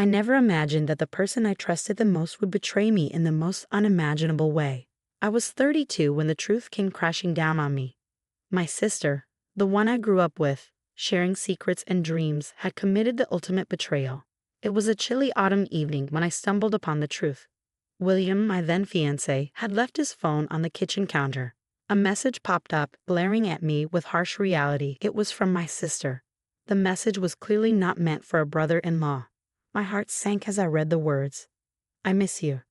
I never imagined that the person I trusted the most would betray me in the most unimaginable way. I was 32 when the truth came crashing down on me. My sister, the one I grew up with, sharing secrets and dreams, had committed the ultimate betrayal. It was a chilly autumn evening when I stumbled upon the truth. William, my then fiancé, had left his phone on the kitchen counter. A message popped up, glaring at me with harsh reality. It was from my sister. The message was clearly not meant for a brother-in-law. My heart sank as I read the words. I miss you.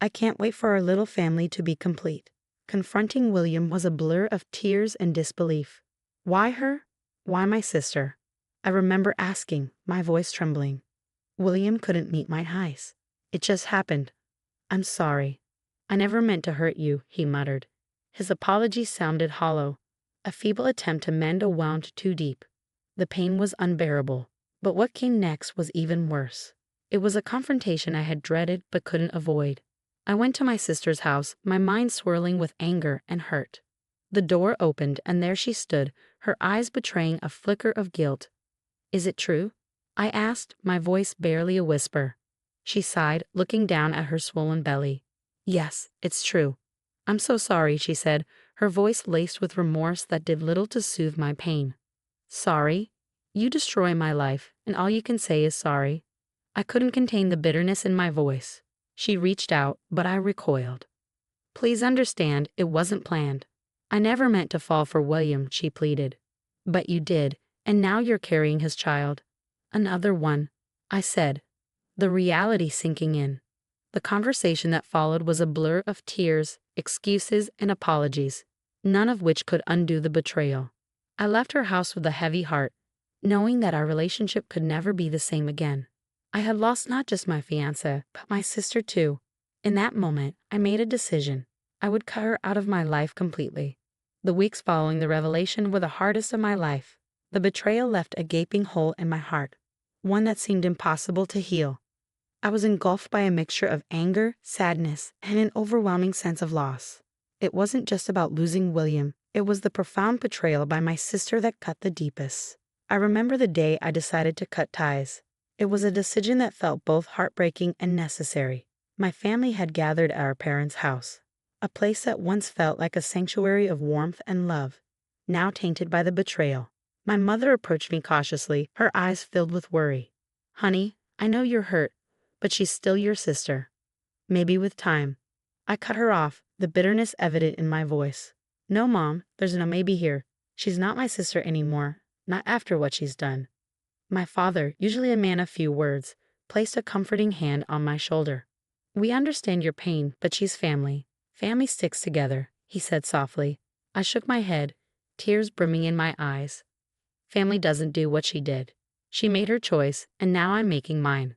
I can't wait for our little family to be complete. Confronting William was a blur of tears and disbelief. Why her? Why my sister? I remember asking, my voice trembling. William couldn't meet my highs. It just happened. I'm sorry. I never meant to hurt you, he muttered. His apology sounded hollow, a feeble attempt to mend a wound too deep. The pain was unbearable, but what came next was even worse. It was a confrontation I had dreaded but couldn't avoid. I went to my sister's house, my mind swirling with anger and hurt. The door opened, and there she stood, her eyes betraying a flicker of guilt. Is it true? I asked, my voice barely a whisper. She sighed, looking down at her swollen belly. Yes, it's true. I'm so sorry, she said, her voice laced with remorse that did little to soothe my pain. Sorry? You destroy my life, and all you can say is sorry. I couldn't contain the bitterness in my voice. She reached out, but I recoiled. Please understand, it wasn't planned. I never meant to fall for William, she pleaded. But you did, and now you're carrying his child. Another one, I said, the reality sinking in. The conversation that followed was a blur of tears, excuses, and apologies, none of which could undo the betrayal. I left her house with a heavy heart, knowing that our relationship could never be the same again. I had lost not just my fiancé, but my sister too. In that moment, I made a decision. I would cut her out of my life completely. The weeks following the revelation were the hardest of my life. The betrayal left a gaping hole in my heart, one that seemed impossible to heal. I was engulfed by a mixture of anger, sadness, and an overwhelming sense of loss. It wasn't just about losing William, it was the profound betrayal by my sister that cut the deepest. I remember the day I decided to cut ties. It was a decision that felt both heartbreaking and necessary. My family had gathered at our parents' house, a place that once felt like a sanctuary of warmth and love, now tainted by the betrayal. My mother approached me cautiously, her eyes filled with worry. Honey, I know you're hurt, but she's still your sister. Maybe with time. I cut her off, the bitterness evident in my voice. No, Mom, there's no maybe here. She's not my sister anymore, not after what she's done. My father, usually a man of few words, placed a comforting hand on my shoulder. We understand your pain, but she's family. Family sticks together, he said softly. I shook my head, tears brimming in my eyes. Family doesn't do what she did. She made her choice, and now I'm making mine.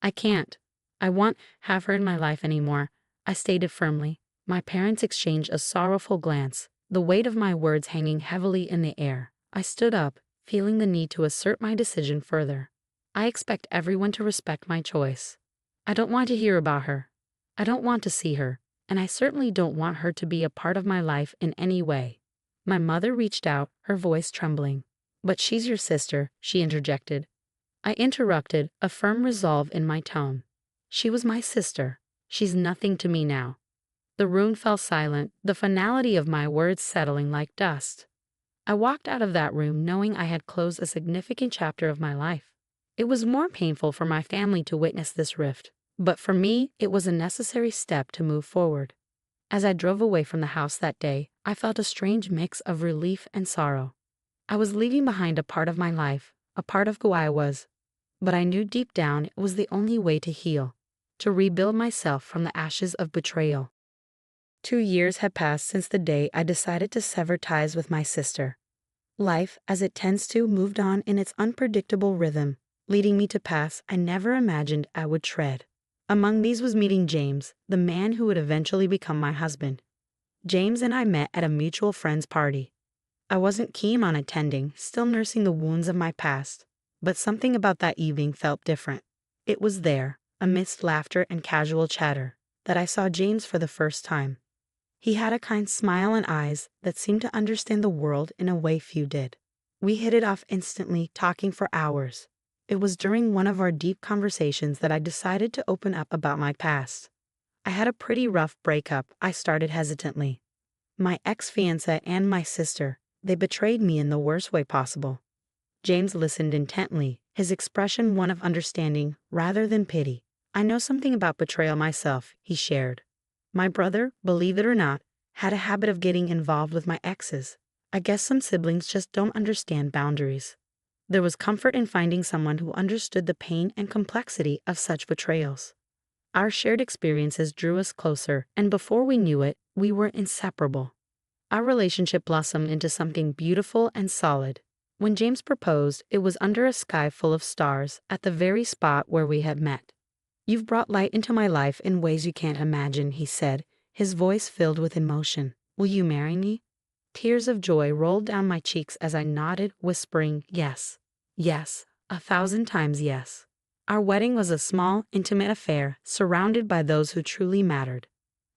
I can't. I won't have her in my life anymore, I stated firmly. My parents exchanged a sorrowful glance, the weight of my words hanging heavily in the air. I stood up, feeling the need to assert my decision further. I expect everyone to respect my choice. I don't want to hear about her. I don't want to see her, and I certainly don't want her to be a part of my life in any way. My mother reached out, her voice trembling. But she's your sister, she interjected. I interrupted, a firm resolve in my tone. She was my sister. She's nothing to me now. The room fell silent, the finality of my words settling like dust. I walked out of that room knowing I had closed a significant chapter of my life. It was more painful for my family to witness this rift, but for me, it was a necessary step to move forward. As I drove away from the house that day, I felt a strange mix of relief and sorrow. I was leaving behind a part of my life, a part of who I was, but I knew deep down it was the only way to heal, to rebuild myself from the ashes of betrayal. 2 years had passed since the day I decided to sever ties with my sister. Life, as it tends to, moved on in its unpredictable rhythm, leading me to paths I never imagined I would tread. Among these was meeting James, the man who would eventually become my husband. James and I met at a mutual friend's party. I wasn't keen on attending, still nursing the wounds of my past, but something about that evening felt different. It was there, amidst laughter and casual chatter, that I saw James for the first time. He had a kind smile and eyes that seemed to understand the world in a way few did. We hit it off instantly, talking for hours. It was during one of our deep conversations that I decided to open up about my past. I had a pretty rough breakup, I started hesitantly. My ex-fiancé and my sister, they betrayed me in the worst way possible. James listened intently, his expression one of understanding rather than pity. I know something about betrayal myself, he shared. My brother, believe it or not, had a habit of getting involved with my exes. I guess some siblings just don't understand boundaries. There was comfort in finding someone who understood the pain and complexity of such betrayals. Our shared experiences drew us closer, and before we knew it, we were inseparable. Our relationship blossomed into something beautiful and solid. When James proposed, it was under a sky full of stars, at the very spot where we had met. "You've brought light into my life in ways you can't imagine," he said, his voice filled with emotion. "Will you marry me?" Tears of joy rolled down my cheeks as I nodded, whispering, "Yes, yes, 1,000 times yes." Our wedding was a small, intimate affair, surrounded by those who truly mattered.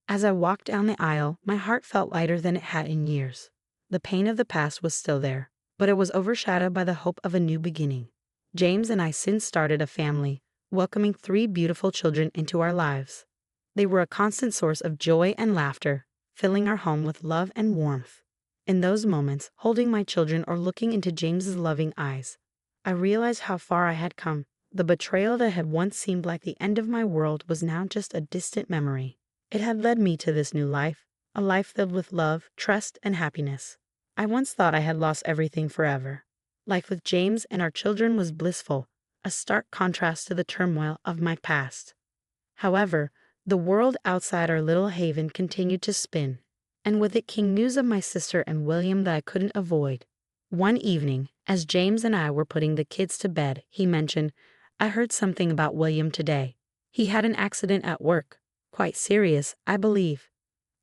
As I walked down the aisle, my heart felt lighter than it had in years. The pain of the past was still there, but it was overshadowed by the hope of a new beginning. James and I soon started a family, welcoming 3 beautiful children into our lives. They were a constant source of joy and laughter, filling our home with love and warmth. In those moments, holding my children or looking into James's loving eyes, I realized how far I had come. The betrayal that had once seemed like the end of my world was now just a distant memory. It had led me to this new life, a life filled with love, trust, and happiness. I once thought I had lost everything forever. Life with James and our children was blissful, a stark contrast to the turmoil of my past. However, the world outside our little haven continued to spin, and with it came news of my sister and William that I couldn't avoid. One evening, as James and I were putting the kids to bed, he mentioned, "I heard something about William today. He had an accident at work. Quite serious, I believe."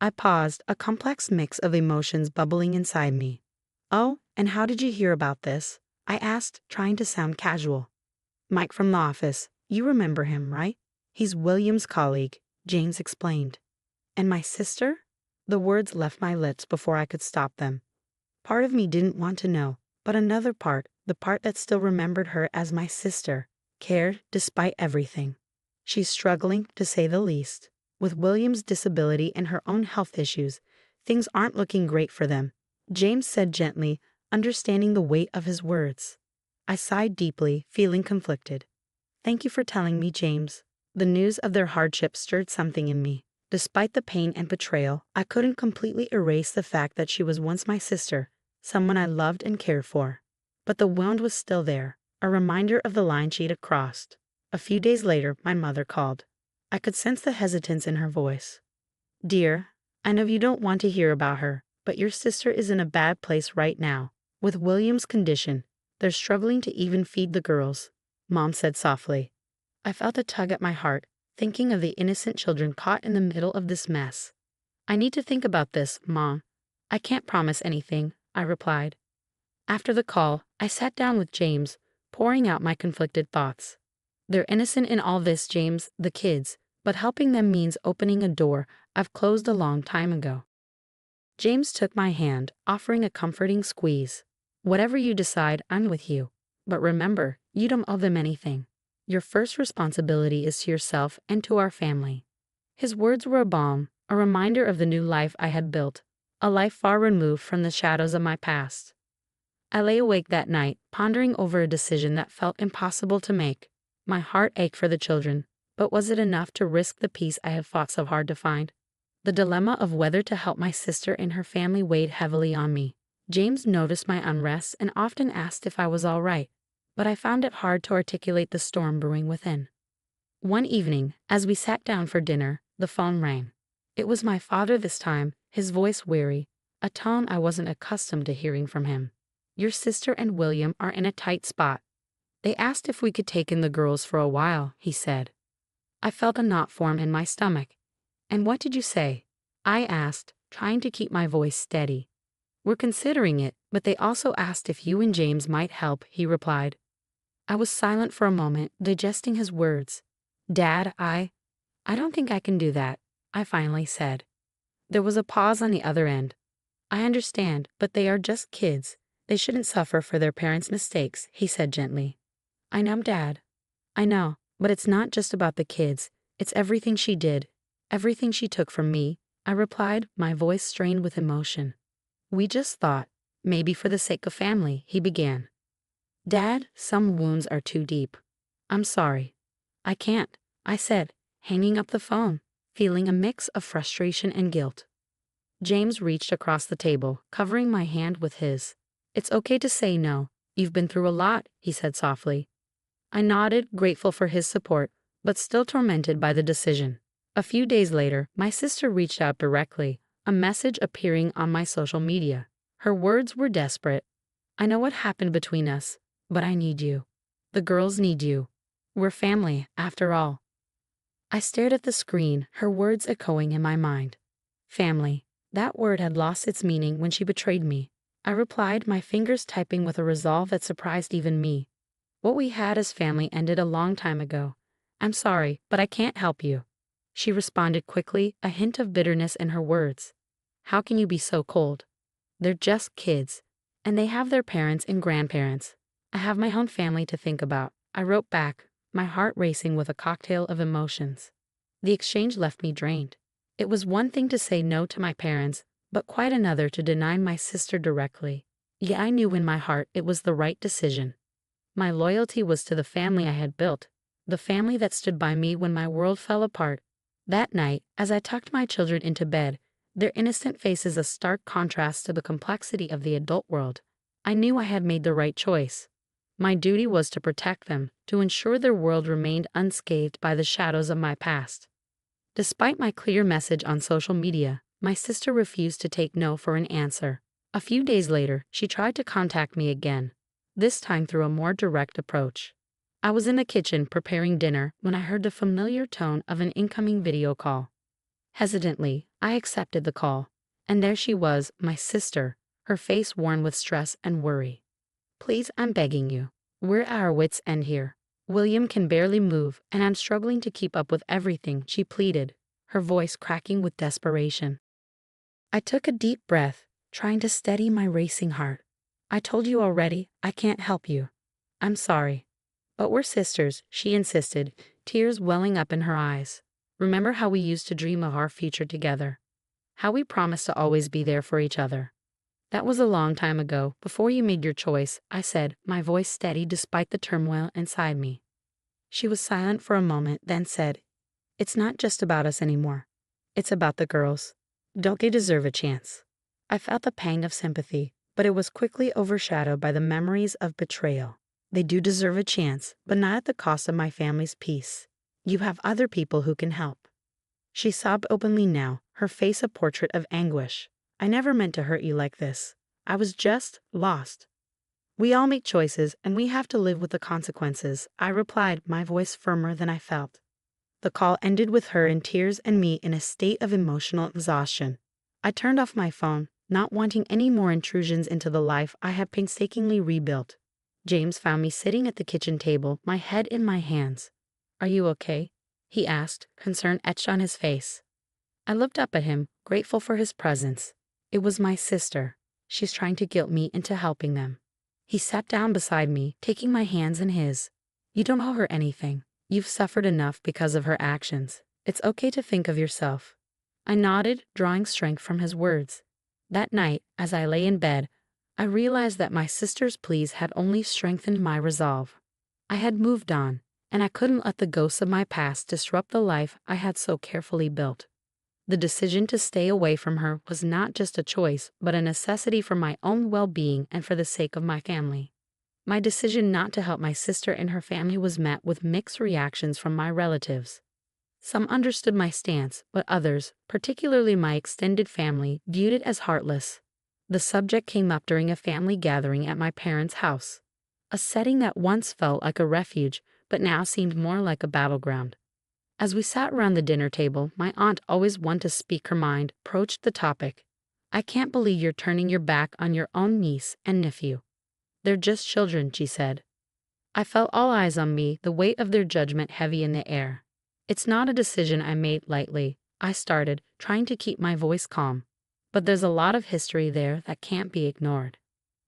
I paused, a complex mix of emotions bubbling inside me. "Oh, and how did you hear about this?" I asked, trying to sound casual. "Mike from the office. You remember him, right? He's William's colleague," James explained. "And my sister?" The words left my lips before I could stop them. Part of me didn't want to know, but another part, the part that still remembered her as my sister, cared despite everything. "She's struggling, to say the least. With William's disability and her own health issues, things aren't looking great for them," James said gently, understanding the weight of his words. I sighed deeply, feeling conflicted. "Thank you for telling me, James." The news of their hardship stirred something in me. Despite the pain and betrayal, I couldn't completely erase the fact that she was once my sister, someone I loved and cared for. But the wound was still there, a reminder of the line she'd crossed. A few days later, my mother called. I could sense the hesitance in her voice. "Dear, I know you don't want to hear about her, but your sister is in a bad place right now. With William's condition, they're struggling to even feed the girls," Mom said softly. I felt a tug at my heart, thinking of the innocent children caught in the middle of this mess. "I need to think about this, Mom. I can't promise anything," I replied. After the call, I sat down with James, pouring out my conflicted thoughts. "They're innocent in all this, James, the kids, but helping them means opening a door I've closed a long time ago." James took my hand, offering a comforting squeeze. "Whatever you decide, I'm with you. But remember, you don't owe them anything. Your first responsibility is to yourself and to our family." His words were a balm, a reminder of the new life I had built, a life far removed from the shadows of my past. I lay awake that night, pondering over a decision that felt impossible to make. My heart ached for the children, but was it enough to risk the peace I had fought so hard to find? The dilemma of whether to help my sister and her family weighed heavily on me. James noticed my unrest and often asked if I was all right, but I found it hard to articulate the storm brewing within. One evening, as we sat down for dinner, the phone rang. It was my father this time, his voice weary, a tone I wasn't accustomed to hearing from him. "Your sister and William are in a tight spot. They asked if we could take in the girls for a while," he said. I felt a knot form in my stomach. "And what did you say?" I asked, trying to keep my voice steady. "We're considering it, but they also asked if you and James might help," he replied. I was silent for a moment, digesting his words. "Dad, I don't think I can do that," I finally said. There was a pause on the other end. "I understand, but they are just kids. They shouldn't suffer for their parents' mistakes," he said gently. I know, Dad. I know, but it's not just about the kids. It's everything she did. Everything she took from me, I replied, my voice strained with emotion. We just thought, maybe for the sake of family, he began. Dad, some wounds are too deep. I'm sorry. I can't, I said, hanging up the phone, feeling a mix of frustration and guilt. James reached across the table, covering my hand with his. It's okay to say no. You've been through a lot, he said softly. I nodded, grateful for his support, but still tormented by the decision. A few days later, my sister reached out directly, a message appearing on my social media. Her words were desperate. I know what happened between us, but I need you. The girls need you. We're family, after all. I stared at the screen, her words echoing in my mind. Family. That word had lost its meaning when she betrayed me. I replied, my fingers typing with a resolve that surprised even me. What we had as family ended a long time ago. I'm sorry, but I can't help you. She responded quickly, a hint of bitterness in her words. How can you be so cold? They're just kids, and they have their parents and grandparents. I have my own family to think about. I wrote back, my heart racing with a cocktail of emotions. The exchange left me drained. It was one thing to say no to my parents, but quite another to deny my sister directly. Yet I knew in my heart it was the right decision. My loyalty was to the family I had built, the family that stood by me when my world fell apart. That night, as I tucked my children into bed, their innocent faces a stark contrast to the complexity of the adult world, I knew I had made the right choice. My duty was to protect them, to ensure their world remained unscathed by the shadows of my past. Despite my clear message on social media, my sister refused to take no for an answer. A few days later, she tried to contact me again, this time through a more direct approach. I was in the kitchen preparing dinner when I heard the familiar tone of an incoming video call. Hesitantly, I accepted the call, and there she was, my sister, her face worn with stress and worry. Please, I'm begging you. We're at our wits' end here. William can barely move, and I'm struggling to keep up with everything, she pleaded, her voice cracking with desperation. I took a deep breath, trying to steady my racing heart. I told you already, I can't help you. I'm sorry. But we're sisters, she insisted, tears welling up in her eyes. Remember how we used to dream of our future together? How we promised to always be there for each other? That was a long time ago, before you made your choice, I said, my voice steady despite the turmoil inside me. She was silent for a moment, then said, It's not just about us anymore. It's about the girls. Don't they deserve a chance? I felt a pang of sympathy, but it was quickly overshadowed by the memories of betrayal. They do deserve a chance, but not at the cost of my family's peace. You have other people who can help. She sobbed openly now, her face a portrait of anguish. I never meant to hurt you like this. I was just lost. We all make choices, and we have to live with the consequences, I replied, my voice firmer than I felt. The call ended with her in tears and me in a state of emotional exhaustion. I turned off my phone, not wanting any more intrusions into the life I had painstakingly rebuilt. James found me sitting at the kitchen table, my head in my hands. Are you okay? He asked, concern etched on his face. I looked up at him, grateful for his presence. It was my sister. She's trying to guilt me into helping them. He sat down beside me, taking my hands in his. You don't owe her anything. You've suffered enough because of her actions. It's okay to think of yourself. I nodded, drawing strength from his words. That night, as I lay in bed, I realized that my sister's pleas had only strengthened my resolve. I had moved on, and I couldn't let the ghosts of my past disrupt the life I had so carefully built. The decision to stay away from her was not just a choice, but a necessity for my own well-being and for the sake of my family. My decision not to help my sister and her family was met with mixed reactions from my relatives. Some understood my stance, but others, particularly my extended family, viewed it as heartless. The subject came up during a family gathering at my parents' house, a setting that once felt like a refuge, but now seemed more like a battleground. As we sat around the dinner table, my aunt, always one to speak her mind, broached the topic. I can't believe you're turning your back on your own niece and nephew. They're just children, she said. I felt all eyes on me, the weight of their judgment heavy in the air. It's not a decision I made lightly, I started, trying to keep my voice calm. But there's a lot of history there that can't be ignored.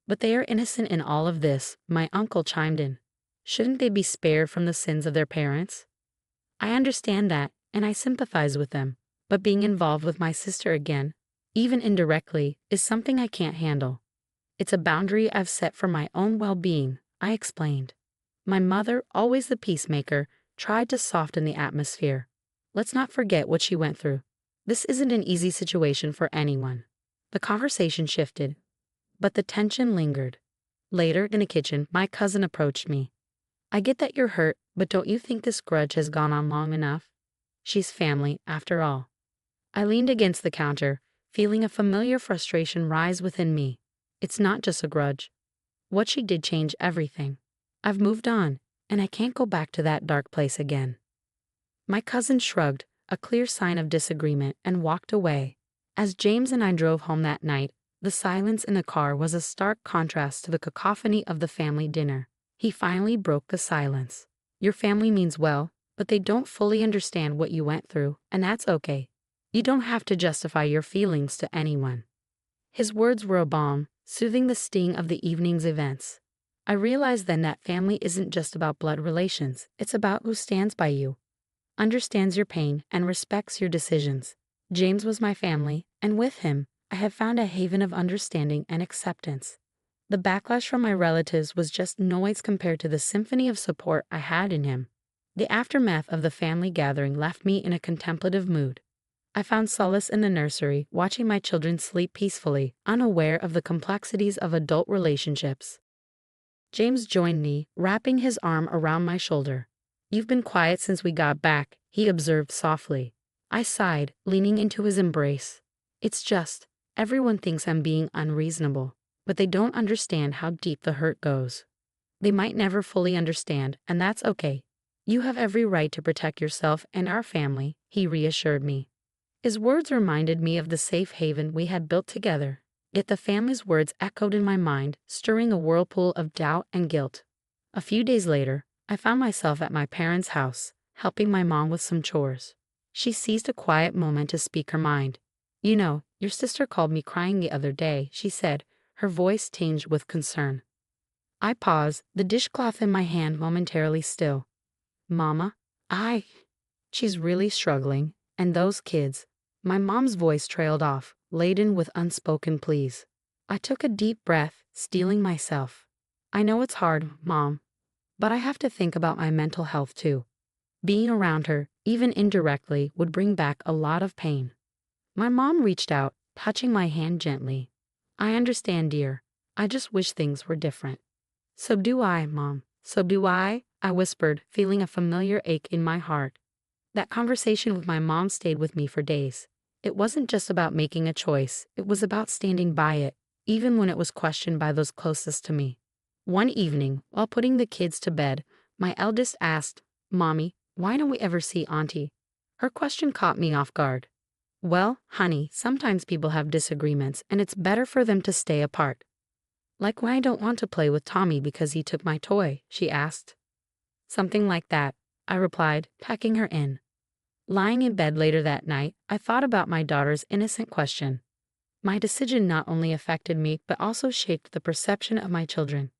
But they are innocent in all of this, my uncle chimed in. Shouldn't they be spared from the sins of their parents? I understand that, and I sympathize with them. But being involved with my sister again, even indirectly, is something I can't handle. It's a boundary I've set for my own well-being, I explained. My mother, always the peacemaker, tried to soften the atmosphere. Let's not forget what she went through. This isn't an easy situation for anyone. The conversation shifted, but the tension lingered. Later, in the kitchen, my cousin approached me. I get that you're hurt, but don't you think this grudge has gone on long enough? She's family, after all. I leaned against the counter, feeling a familiar frustration rise within me. It's not just a grudge. What she did changed everything. I've moved on, and I can't go back to that dark place again. My cousin shrugged, a clear sign of disagreement, and walked away. As James and I drove home that night, the silence in the car was a stark contrast to the cacophony of the family dinner. He finally broke the silence. Your family means well, but they don't fully understand what you went through, and that's okay. You don't have to justify your feelings to anyone. His words were a balm, soothing the sting of the evening's events. I realized then that family isn't just about blood relations, it's about who stands by you, understands your pain, and respects your decisions. James was my family, and with him, I had found a haven of understanding and acceptance. The backlash from my relatives was just noise compared to the symphony of support I had in him. The aftermath of the family gathering left me in a contemplative mood. I found solace in the nursery, watching my children sleep peacefully, unaware of the complexities of adult relationships. James joined me, wrapping his arm around my shoulder. You've been quiet since we got back, he observed softly. I sighed, leaning into his embrace. It's just, everyone thinks I'm being unreasonable, but they don't understand how deep the hurt goes. They might never fully understand, and that's okay. You have every right to protect yourself and our family, he reassured me. His words reminded me of the safe haven we had built together, yet the family's words echoed in my mind, stirring a whirlpool of doubt and guilt. A few days later, I found myself at my parents' house, helping my mom with some chores. She seized a quiet moment to speak her mind. You know, your sister called me crying the other day, she said, her voice tinged with concern. I paused, the dishcloth in my hand momentarily still. Mama, she's really struggling, and those kids. My mom's voice trailed off, laden with unspoken pleas. I took a deep breath, steeling myself. I know it's hard, Mom, but I have to think about my mental health too. Being around her, even indirectly, would bring back a lot of pain. My mom reached out, touching my hand gently. I understand, dear. I just wish things were different. So do I, Mom. So do I whispered, feeling a familiar ache in my heart. That conversation with my mom stayed with me for days. It wasn't just about making a choice, it was about standing by it, even when it was questioned by those closest to me. One evening, while putting the kids to bed, my eldest asked, Mommy, why don't we ever see Auntie? Her question caught me off guard. Well, honey, sometimes people have disagreements, and it's better for them to stay apart. Like when I don't want to play with Tommy because he took my toy, she asked. Something like that, I replied, packing her in. Lying in bed later that night, I thought about my daughter's innocent question. My decision not only affected me, but also shaped the perception of my children.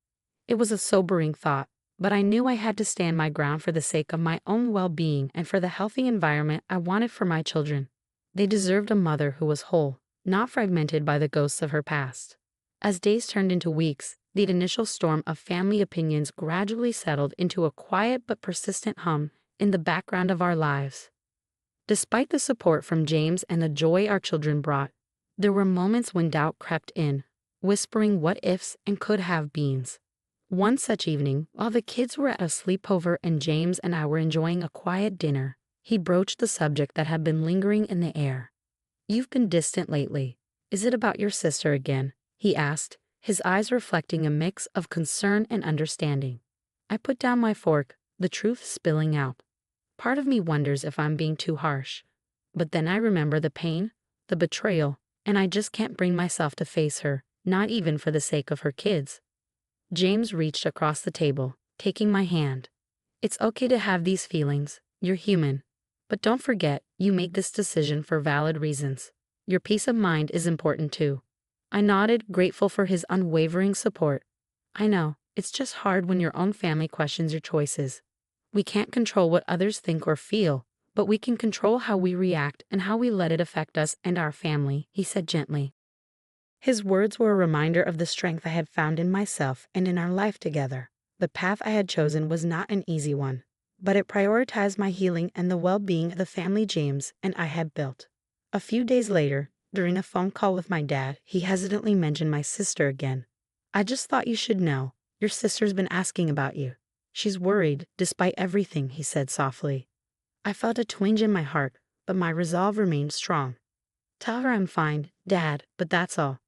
It was a sobering thought, but I knew I had to stand my ground for the sake of my own well-being and for the healthy environment I wanted for my children. They deserved a mother who was whole, not fragmented by the ghosts of her past. As days turned into weeks, the initial storm of family opinions gradually settled into a quiet but persistent hum in the background of our lives. Despite the support from James and the joy our children brought, there were moments when doubt crept in, whispering what-ifs and could-have-beens. One such evening, while the kids were at a sleepover and James and I were enjoying a quiet dinner, he broached the subject that had been lingering in the air. You've been distant lately. Is it about your sister again? He asked, his eyes reflecting a mix of concern and understanding. I put down my fork, the truth spilling out. Part of me wonders if I'm being too harsh. But then I remember the pain, the betrayal, and I just can't bring myself to face her, not even for the sake of her kids. James reached across the table, taking my hand. It's okay to have these feelings, you're human. But don't forget, you made this decision for valid reasons. Your peace of mind is important too. I nodded, grateful for his unwavering support. I know, It's just hard when your own family questions your choices. We can't control what others think or feel, but we can control how we react and how we let it affect us and our family," he said gently. His words were a reminder of the strength I had found in myself and in our life together. The path I had chosen was not an easy one, but it prioritized my healing and the well-being of the family James and I had built. A few days later, during a phone call with my dad, he hesitantly mentioned my sister again. "I just thought you should know. Your sister's been asking about you. She's worried, despite everything," he said softly. I felt a twinge in my heart, but my resolve remained strong. "Tell her I'm fine, Dad, but that's all.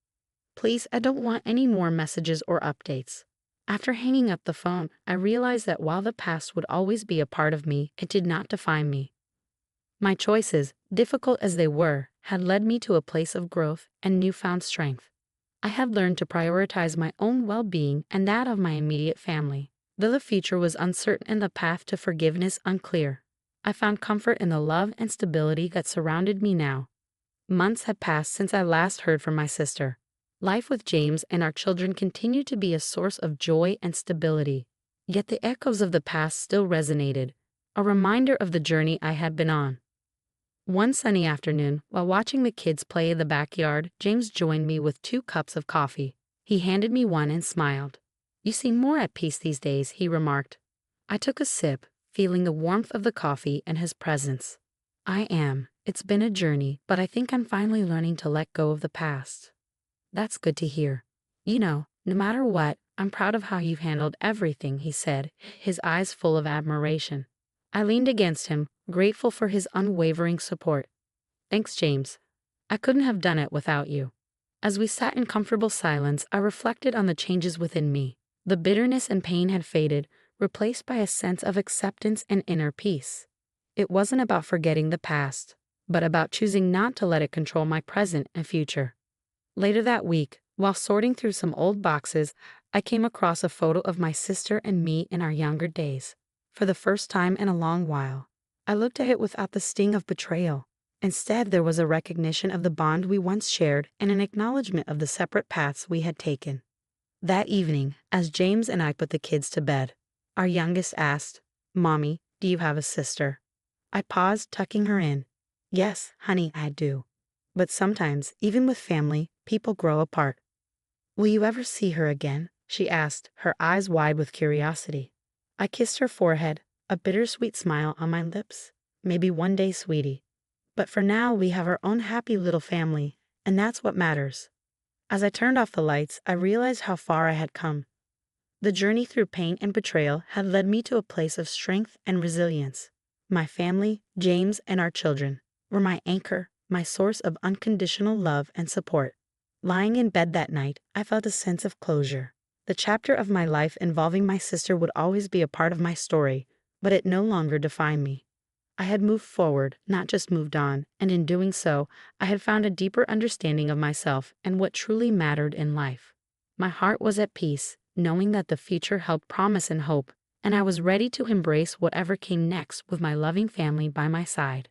Please, I don't want any more messages or updates." After hanging up the phone, I realized that while the past would always be a part of me, it did not define me. My choices, difficult as they were, had led me to a place of growth and newfound strength. I had learned to prioritize my own well-being and that of my immediate family. Though the future was uncertain and the path to forgiveness unclear, I found comfort in the love and stability that surrounded me now. Months had passed since I last heard from my sister. Life with James and our children continued to be a source of joy and stability. Yet the echoes of the past still resonated, a reminder of the journey I had been on. One sunny afternoon, while watching the kids play in the backyard, James joined me with 2 cups of coffee. He handed me one and smiled. "You seem more at peace these days," he remarked. I took a sip, feeling the warmth of the coffee and his presence. "I am. It's been a journey, but I think I'm finally learning to let go of the past." "That's good to hear. You know, no matter what, I'm proud of how you've handled everything," he said, his eyes full of admiration. I leaned against him, grateful for his unwavering support. "Thanks, James. I couldn't have done it without you." As we sat in comfortable silence, I reflected on the changes within me. The bitterness and pain had faded, replaced by a sense of acceptance and inner peace. It wasn't about forgetting the past, but about choosing not to let it control my present and future. Later that week, while sorting through some old boxes, I came across a photo of my sister and me in our younger days. For the first time in a long while, I looked at it without the sting of betrayal. Instead, there was a recognition of the bond we once shared and an acknowledgement of the separate paths we had taken. That evening, as James and I put the kids to bed, our youngest asked, "Mommy, do you have a sister?" I paused, tucking her in. "Yes, honey, I do. But sometimes, even with family, people grow apart." "Will you ever see her again?" she asked, her eyes wide with curiosity. I kissed her forehead, a bittersweet smile on my lips. "Maybe one day, sweetie. But for now, we have our own happy little family, and that's what matters." As I turned off the lights, I realized how far I had come. The journey through pain and betrayal had led me to a place of strength and resilience. My family, James, and our children were my anchor, my source of unconditional love and support. Lying in bed that night, I felt a sense of closure. The chapter of my life involving my sister would always be a part of my story, but it no longer defined me. I had moved forward, not just moved on, and in doing so, I had found a deeper understanding of myself and what truly mattered in life. My heart was at peace, knowing that the future held promise and hope, and I was ready to embrace whatever came next with my loving family by my side.